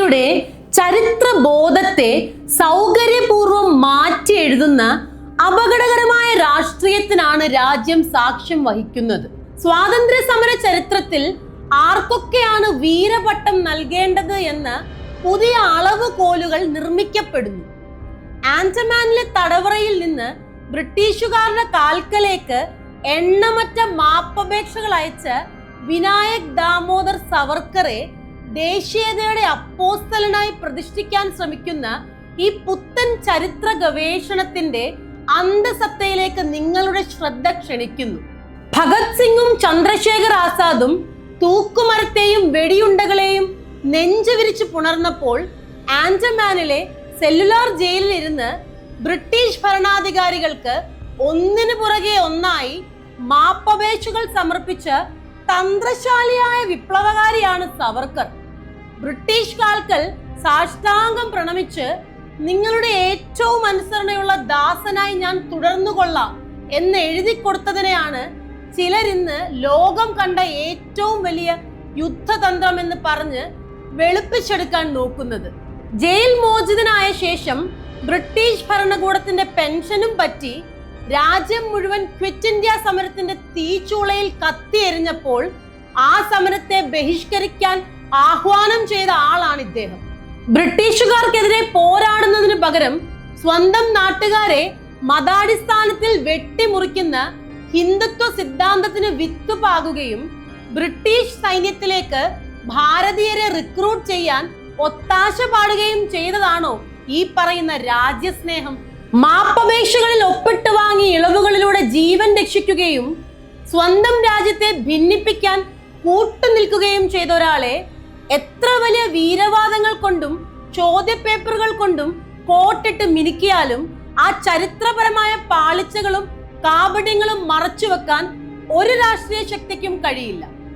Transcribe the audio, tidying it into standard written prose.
ജനതയുടെ ചരിത്ര ബോധത്തെ സൗകര്യപൂർവ്വം മാറ്റി എഴുതുന്ന അപകടകരമായ രാഷ്ട്രീയത്തിനാണ് രാജ്യം സാക്ഷ്യം വഹിക്കുന്നത്. സ്വാതന്ത്ര്യ സമര ചരിത്രത്തിൽ ആർക്കൊക്കെയാണ് വീരപട്ടം നൽകേണ്ടത് എന്ന് പുതിയ അളവുകോലുകൾ നിർമ്മിക്കപ്പെടുന്നു. ആൻഡമാനിലെ തടവറയിൽ നിന്ന് ബ്രിട്ടീഷുകാരുടെ കാൽക്കലേക്ക് എണ്ണമറ്റ മാപ്പപേക്ഷകൾ അയച്ച വിനായക് ദാമോദർ സവർക്കറെ ദേശീയതയുടെ അപ്പോസ്തലനായി പ്രതിഷ്ഠിക്കാൻ ശ്രമിക്കുന്ന ഈ പുത്തൻ ചരിത്ര ഗവേഷണത്തിന്റെ അന്തസത്തയിലേക്ക് നിങ്ങളുടെ ശ്രദ്ധ ക്ഷണിക്കുന്നു. ഭഗത് സിംഗും ചന്ദ്രശേഖർ ആസാദും തൂക്കുമരത്തെയും വെടിയുണ്ടകളെയും നെഞ്ചുവിരിച്ച് പുണർന്നപ്പോൾ ആൻഡമാനിലെ സെല്ലുലാർ ജയിലിൽ ഇരുന്ന് ബ്രിട്ടീഷ് ഭരണാധികാരികൾക്ക് ഒന്നിനു പുറകെ ഒന്നായി മാപ്പപേക്ഷകൾ സമർപ്പിച്ച തന്ത്രശാലിയായ വിപ്ലവകാരിയാണ് സവർക്കർ. ബ്രിട്ടീഷ് കാൽക്കൽ സാഷ്ടാംഗം പ്രണമിച്ച് നിങ്ങളുടെ ഏറ്റവും അനുസരണയുള്ള ദാസനായി ഞാൻ തുടർന്നുകൊള്ളാം എന്ന് എഴുതി കൊടുത്തതിനെയാണ് ചിലരിന്ന് ലോകം കണ്ട ഏറ്റവും വലിയ യുദ്ധതന്ത്രം എന്ന് പറഞ്ഞ് വെളുപ്പിച്ചെടുക്കാൻ നോക്കുന്നത്. ജയിൽ മോചിതനായ ശേഷം ബ്രിട്ടീഷ് ഭരണകൂടത്തിന്റെ പെൻഷനും പറ്റി രാജ്യം മുഴുവൻ ക്വിറ്റ് ഇന്ത്യ സമരത്തിന്റെ തീച്ചൂളയിൽ കത്തിയെരിഞ്ഞപ്പോൾ ആ സമരത്തെ ബഹിഷ്കരിക്കാൻ ആഹ്വാനം ചെയ്ത ആളാണ് ഇദ്ദേഹം. ബ്രിട്ടീഷുകാർക്കെതിരെ പോരാടുന്നതിന് പകരം സ്വന്തം നാട്ടുകാരെ മതാടിസ്ഥാനത്തിൽ വെട്ടിമുറിക്കുന്ന ഹിന്ദുത്വ സിദ്ധാന്തത്തിന് വിത്തുപാകുകയും ബ്രിട്ടീഷ് സൈന്യത്തിലേക്ക് ഭാരതീയരെ റിക്രൂട്ട് ചെയ്യാൻ ഒത്താശ പാടുകയും ചെയ്തതാണോ ഈ പറയുന്ന രാജ്യസ്നേഹം? മാപ്പപേക്ഷകളിൽ ഒപ്പിട്ട് വാങ്ങി ഇളവുകളിലൂടെ ജീവൻ രക്ഷിക്കുകയും സ്വന്തം രാജ്യത്തെ ഭിന്നിപ്പിക്കാൻ കൂട്ടുനിൽക്കുകയും ചെയ്ത ഒരാളെ എത്ര വലിയ വീരവാദങ്ങൾ കൊണ്ടും ചോദ്യപേപ്പറുകൾ കൊണ്ടും കോട്ടിട്ട് മിനുക്കിയാലും ആ ചരിത്രപരമായ പാളിച്ചകളും കാപട്യങ്ങളും മറച്ചുവെക്കാൻ ഒരു രാഷ്ട്രീയ ശക്തിക്കും കഴിയില്ല.